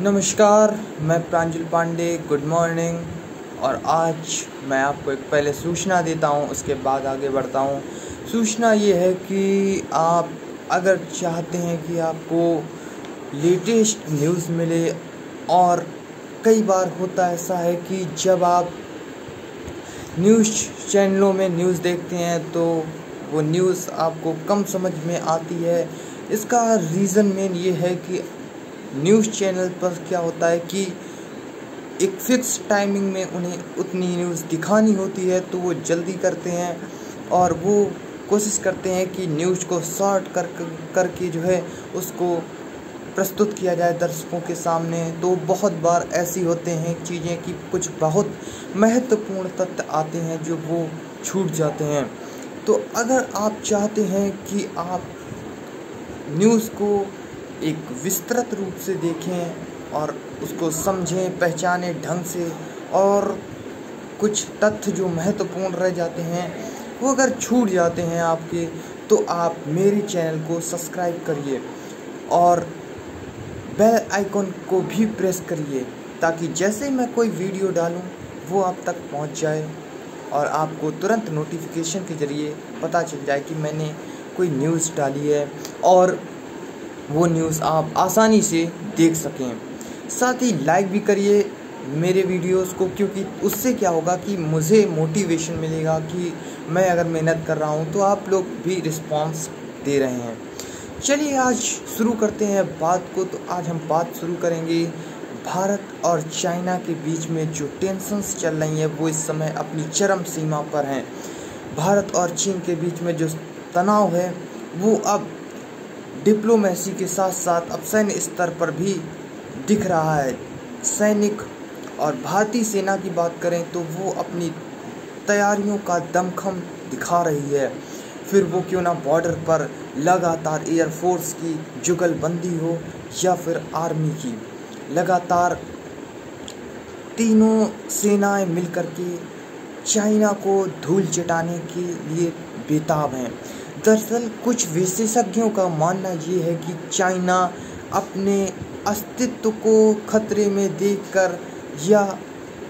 नमस्कार, मैं प्रांजल Pandey. Good morning. और आज मैं आपको एक पहले सूचना देता हूँ, उसके बाद आगे बढ़ता हूँ। सूचना ये है कि आप अगर चाहते हैं कि आपको लेटेस्ट न्यूज़ मिले, और कई बार होता ऐसा है कि जब आप न्यूज़ चैनलों में न्यूज़ देखते हैं तो वो न्यूज़ आपको कम समझ में आती है। इसका रीज़न मेन ये है कि न्यूज़ चैनल पर क्या होता है कि एक फ़िक्स टाइमिंग में उन्हें उतनी न्यूज़ दिखानी होती है, तो वो जल्दी करते हैं और वो कोशिश करते हैं कि न्यूज़ को शॉर्ट करके जो है उसको प्रस्तुत किया जाए दर्शकों के सामने। तो बहुत बार ऐसी होते हैं चीज़ें कि कुछ बहुत महत्वपूर्ण तथ्य आते हैं जो वो छूट जाते हैं। तो अगर आप चाहते हैं कि आप न्यूज़ को एक विस्तृत रूप से देखें और उसको समझें, पहचानें ढंग से, और कुछ तथ्य जो महत्वपूर्ण रह जाते हैं वो अगर छूट जाते हैं आपके, तो आप मेरे चैनल को सब्सक्राइब करिए और बेल आइकन को भी प्रेस करिए, ताकि जैसे मैं कोई वीडियो डालूं वो आप तक पहुंच जाए और आपको तुरंत नोटिफिकेशन के ज़रिए पता चल जाए कि मैंने कोई न्यूज़ डाली है, और वो न्यूज़ आप आसानी से देख सकें। साथ ही लाइक भी करिए मेरे वीडियोस को, क्योंकि उससे क्या होगा कि मुझे मोटिवेशन मिलेगा कि मैं अगर मेहनत कर रहा हूँ तो आप लोग भी रिस्पांस दे रहे हैं। चलिए आज शुरू करते हैं बात को। तो आज हम बात शुरू करेंगे भारत और चाइना के बीच में जो टेंशन्स चल रही हैं वो इस समय अपनी चरम सीमा पर हैं। भारत और चीन के बीच में जो तनाव है वो अब डिप्लोमेसी के साथ साथ अब सैन्य स्तर पर भी दिख रहा है। सैनिक और भारतीय सेना की बात करें तो वो अपनी तैयारियों का दमखम दिखा रही है, फिर वो क्यों ना बॉर्डर पर लगातार एयरफोर्स की जुगलबंदी हो या फिर आर्मी की। लगातार तीनों सेनाएं मिलकर के चाइना को धूल चटाने के लिए बेताब हैं। दरअसल कुछ विशेषज्ञों का मानना ये है कि चाइना अपने अस्तित्व को खतरे में देखकर, या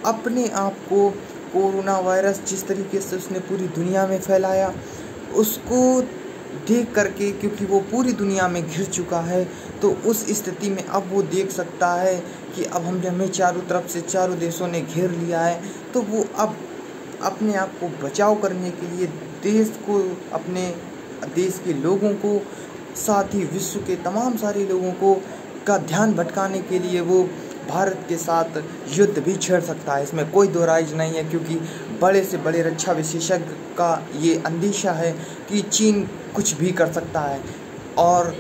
अपने आप को कोरोना वायरस जिस तरीके से उसने पूरी दुनिया में फैलाया उसको देख करके, क्योंकि वो पूरी दुनिया में घिर चुका है, तो उस स्थिति में अब वो देख सकता है कि अब हमें चारों तरफ से चारों देशों ने घेर लिया है, तो वो अब अपने आप को बचाव करने के लिए देश को, अपने देश के लोगों को, साथ ही विश्व के तमाम सारे लोगों को का ध्यान भटकाने के लिए वो भारत के साथ युद्ध भी छेड़ सकता है। इसमें कोई दो राय नहीं है, क्योंकि बड़े से बड़े रक्षा विशेषज्ञ का ये अंदेशा है कि चीन कुछ भी कर सकता है। और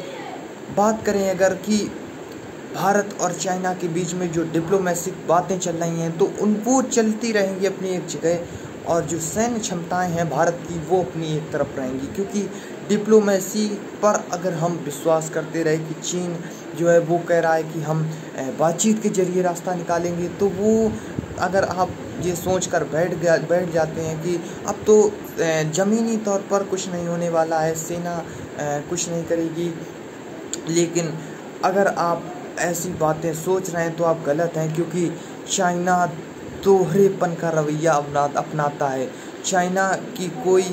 बात करें अगर कि भारत और चाइना के बीच में जो डिप्लोमेटिक बातें चल रही हैं तो वो चलती रहेंगी अपनी एक जगह, और जो सैन्य क्षमताएं हैं भारत की वो अपनी एक तरफ रहेंगी। क्योंकि डिप्लोमेसी पर अगर हम विश्वास करते रहे कि चीन जो है वो कह रहा है कि हम बातचीत के जरिए रास्ता निकालेंगे, तो वो अगर आप ये सोच कर बैठ जाते हैं कि अब तो ज़मीनी तौर पर कुछ नहीं होने वाला है, सेना कुछ नहीं करेगी, लेकिन अगर आप ऐसी बातें सोच रहे हैं तो आप गलत हैं। क्योंकि चाइना दोहरेपन का रवैया अपनाता है। चाइना की कोई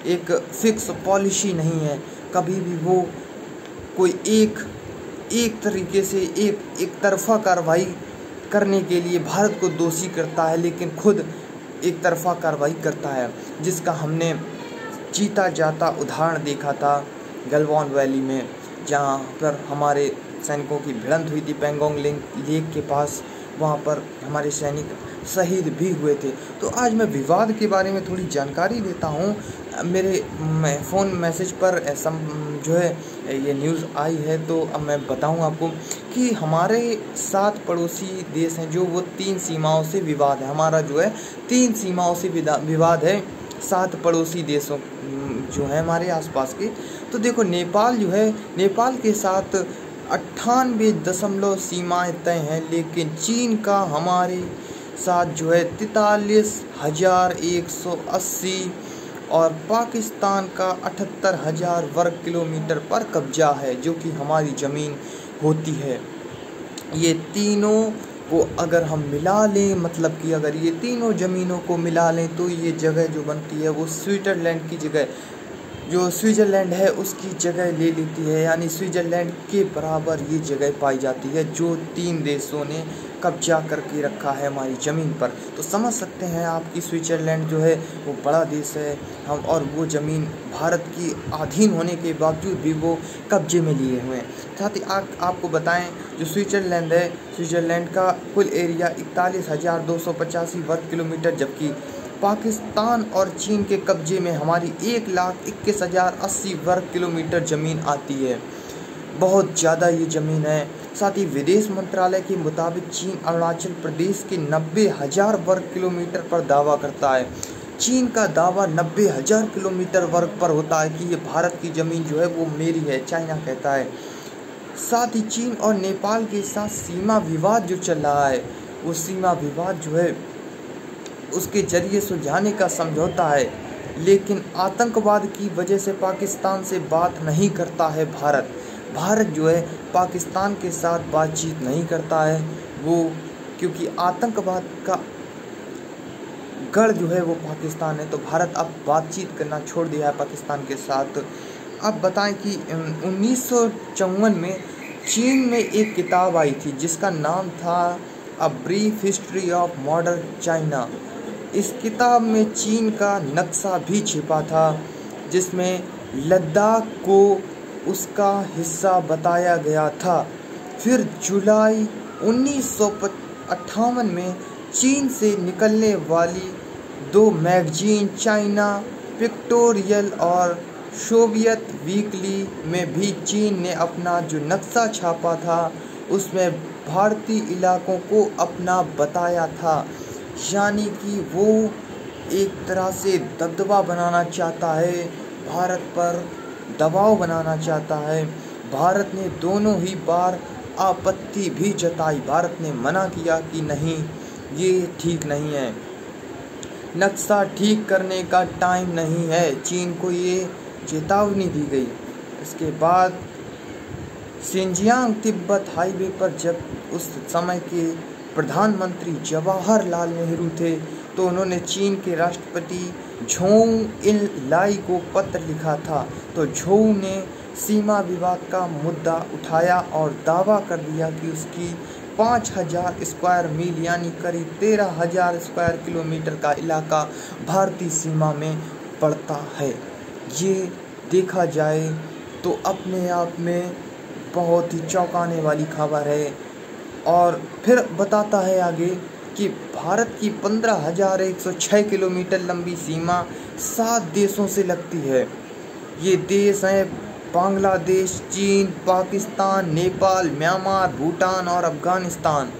एक फिक्स पॉलिसी नहीं है, कभी भी वो कोई एक तरीके से एक तरफा कार्रवाई करने के लिए भारत को दोषी करता है, लेकिन खुद एक तरफा कार्रवाई करता है, जिसका हमने जीता जाता उदाहरण देखा था गलवान वैली में, जहाँ पर हमारे सैनिकों की भिड़ंत हुई थी पेंगोंग लेक के पास। वहाँ पर हमारे सैनिक शहीद भी हुए थे। तो आज मैं विवाद के बारे में थोड़ी जानकारी देता हूँ। मेरे फ़ोन मैसेज पर जो है ये न्यूज़ आई है, तो अब मैं बताऊँ आपको कि हमारे 7 पड़ोसी देश हैं जो वो 3 सीमाओं से विवाद है। हमारा जो है 3 सीमाओं से विवाद है 7 पड़ोसी देशों जो है हमारे आसपास के। तो देखो, नेपाल जो है, नेपाल के साथ 98 सीमाएँ तय हैं, लेकिन चीन का हमारे साथ जो है 43,180 और पाकिस्तान का 78,000 वर्ग किलोमीटर पर कब्जा है, जो कि हमारी ज़मीन होती है। ये तीनों को अगर हम मिला लें, मतलब कि अगर ये तीनों ज़मीनों को मिला लें तो ये जगह जो बनती है वो स्विट्ज़रलैंड की जगह, जो स्विट्ज़रलैंड है उसकी जगह ले लेती है। यानी स्विट्ज़रलैंड के बराबर ये जगह पाई जाती है जो 3 देशों ने कब्जा करके रखा है हमारी ज़मीन पर। तो समझ सकते हैं आप कि स्विट्ज़रलैंड जो है वो बड़ा देश है, हम और वो ज़मीन भारत की अधीन होने के बावजूद भी वो कब्जे में लिए हुए हैं। साथ ही आपको बताएं, जो स्विट्ज़रलैंड है, स्विट्ज़रलैंड का कुल एरिया 41,285 वर्ग किलोमीटर, जबकि पाकिस्तान और चीन के कब्जे में हमारी 1,21,080 वर्ग किलोमीटर ज़मीन आती है। बहुत ज़्यादा ये ज़मीन है। साथ ही विदेश मंत्रालय के मुताबिक चीन अरुणाचल प्रदेश के 90,000 वर्ग किलोमीटर पर दावा करता है। चीन का दावा 90,000 किलोमीटर वर्ग पर होता है कि ये भारत की ज़मीन जो है वो मेरी है, चाइना कहता है। साथ ही चीन और नेपाल के साथ सीमा विवाद जो चल रहा है, वो सीमा विवाद जो है उसके जरिए सुलझाने का समझौता है, लेकिन आतंकवाद की वजह से पाकिस्तान से बात नहीं करता है भारत जो है पाकिस्तान के साथ बातचीत नहीं करता है, वो क्योंकि आतंकवाद का गढ़ जो है वो पाकिस्तान है। तो भारत अब बातचीत करना छोड़ दिया है पाकिस्तान के साथ। अब बताएं कि 1954 में चीन में एक किताब आई थी जिसका नाम था a brief history of modern China. इस किताब में चीन का नक्शा भी छिपा था, जिसमें लद्दाख को उसका हिस्सा बताया गया था। फिर जुलाई 1958 में चीन से निकलने वाली 2 मैगजीन चाइना पिक्टोरियल और सोवियत वीकली में भी चीन ने अपना जो नक्शा छापा था उसमें भारतीय इलाकों को अपना बताया था। यानी कि वो एक तरह से दबदबा बनाना चाहता है, भारत पर दबाव बनाना चाहता है। भारत ने दोनों ही बार आपत्ति भी जताई, भारत ने मना किया कि नहीं, ये ठीक नहीं है, नक्शा ठीक करने का टाइम नहीं है, चीन को ये चेतावनी दी गई। इसके बाद शिनजियांग तिब्बत हाईवे पर जब उस समय के प्रधानमंत्री जवाहरलाल नेहरू थे तो उन्होंने चीन के राष्ट्रपति झोउ इनलाई को पत्र लिखा था। तो झोउ ने सीमा विवाद का मुद्दा उठाया और दावा कर दिया कि उसकी 5,000 स्क्वायर मील यानी करीब 13,000 स्क्वायर किलोमीटर का इलाका भारतीय सीमा में पड़ता है। ये देखा जाए तो अपने आप में बहुत ही चौंकाने वाली खबर है। और फिर बताता है आगे कि भारत की 15,106 किलोमीटर लंबी सीमा 7 देशों से लगती है। ये देश हैं बांग्लादेश, चीन, पाकिस्तान, नेपाल, म्यांमार, भूटान और अफगानिस्तान।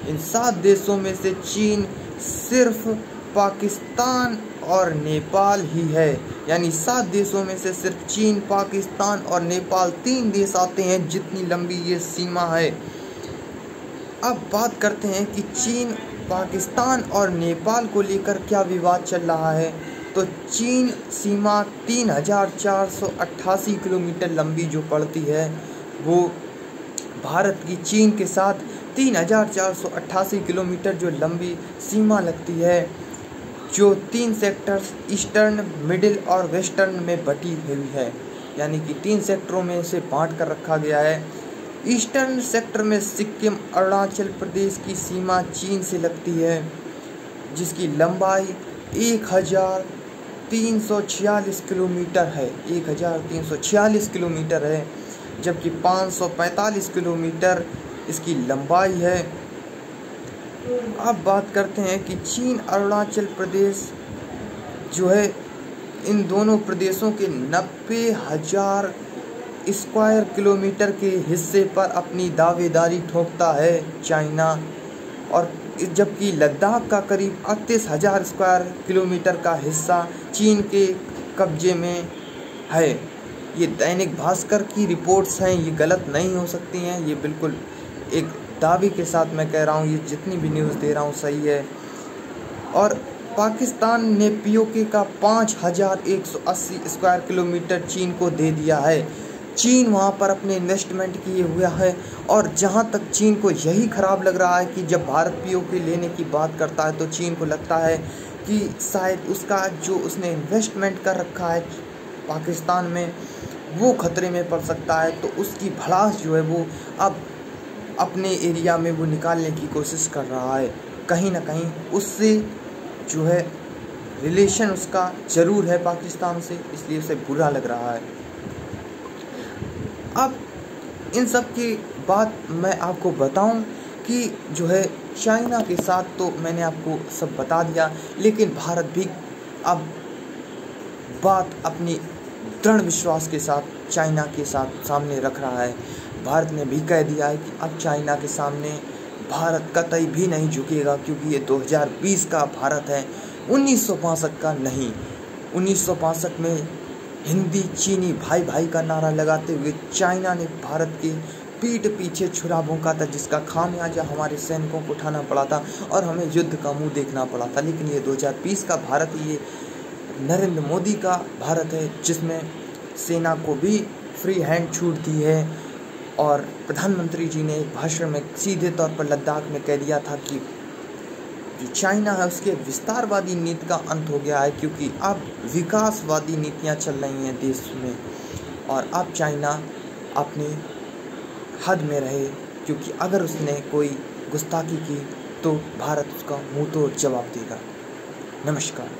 इन 7 देशों में से चीन सिर्फ पाकिस्तान और नेपाल ही है। यानी 7 देशों में से सिर्फ चीन, पाकिस्तान और नेपाल 3 देश आते हैं जितनी लंबी ये सीमा है। अब बात करते हैं कि चीन, पाकिस्तान और नेपाल को लेकर क्या विवाद चल रहा है। तो चीन सीमा 3,488 किलोमीटर लंबी जो पड़ती है, वो भारत की चीन के साथ 3,488 किलोमीटर जो लंबी सीमा लगती है, जो 3 सेक्टर्स ईस्टर्न, मिडिल और वेस्टर्न में बटी हुई है। यानी कि 3 सेक्टरों में इसे बांट कर रखा गया है। ईस्टर्न सेक्टर में सिक्किम, अरुणाचल प्रदेश की सीमा चीन से लगती है, जिसकी लंबाई 1,346 किलोमीटर है, 1,346 किलोमीटर है, जबकि 545 किलोमीटर इसकी लंबाई है। अब बात करते हैं कि चीन अरुणाचल प्रदेश जो है, इन दोनों प्रदेशों के 90,000 स्क्वायर किलोमीटर के हिस्से पर अपनी दावेदारी ठोकता है चाइना, और जबकि लद्दाख का करीब 38,000 स्क्वायर किलोमीटर का हिस्सा चीन के कब्जे में है। ये दैनिक भास्कर की रिपोर्ट्स हैं, ये गलत नहीं हो सकती हैं, ये बिल्कुल एक दावे के साथ मैं कह रहा हूँ, ये जितनी भी न्यूज़ दे रहा हूँ सही है। और पाकिस्तान ने पीओके का 5,180 स्क्वायर किलोमीटर चीन को दे दिया है। चीन वहाँ पर अपने इन्वेस्टमेंट किए हुआ है। और जहाँ तक चीन को यही ख़राब लग रहा है कि जब भारत पीओके लेने की बात करता है तो चीन को लगता है कि शायद उसका जो उसने इन्वेस्टमेंट कर रखा है पाकिस्तान में वो खतरे में पड़ सकता है। तो उसकी भड़ास जो है वो अब अपने एरिया में वो निकालने की कोशिश कर रहा है। कहीं ना कहीं उससे जो है रिलेशन उसका ज़रूर है पाकिस्तान से, इसलिए उसे बुरा लग रहा है। अब इन सब की बात मैं आपको बताऊं कि जो है चाइना के साथ तो मैंने आपको सब बता दिया, लेकिन भारत भी अब बात अपनी दृढ़ विश्वास के साथ चाइना के साथ सामने रख रहा है। भारत ने भी कह दिया है कि अब चाइना के सामने भारत कतई भी नहीं झुकेगा, क्योंकि ये 2020 का भारत है, 1965 का नहीं। 1965 में हिंदी चीनी भाई भाई का नारा लगाते हुए चाइना ने भारत के पीठ पीछे छुरा भोंका था, जिसका खामियाजा हमारे सैनिकों को उठाना पड़ा था और हमें युद्ध का मुंह देखना पड़ा था। लेकिन ये 2020 का भारत, ये नरेंद्र मोदी का भारत है, जिसमें सेना को भी फ्री हैंड छूट दी है। और प्रधानमंत्री जी ने एक भाषण में सीधे तौर पर लद्दाख में कह दिया था कि जो चाइना है उसके विस्तारवादी नीति का अंत हो गया है, क्योंकि अब विकासवादी नीतियां चल रही हैं देश में। और अब चाइना अपने हद में रहे, क्योंकि अगर उसने कोई गुस्ताखी की तो भारत उसका मुंह तोड़ जवाब देगा। नमस्कार।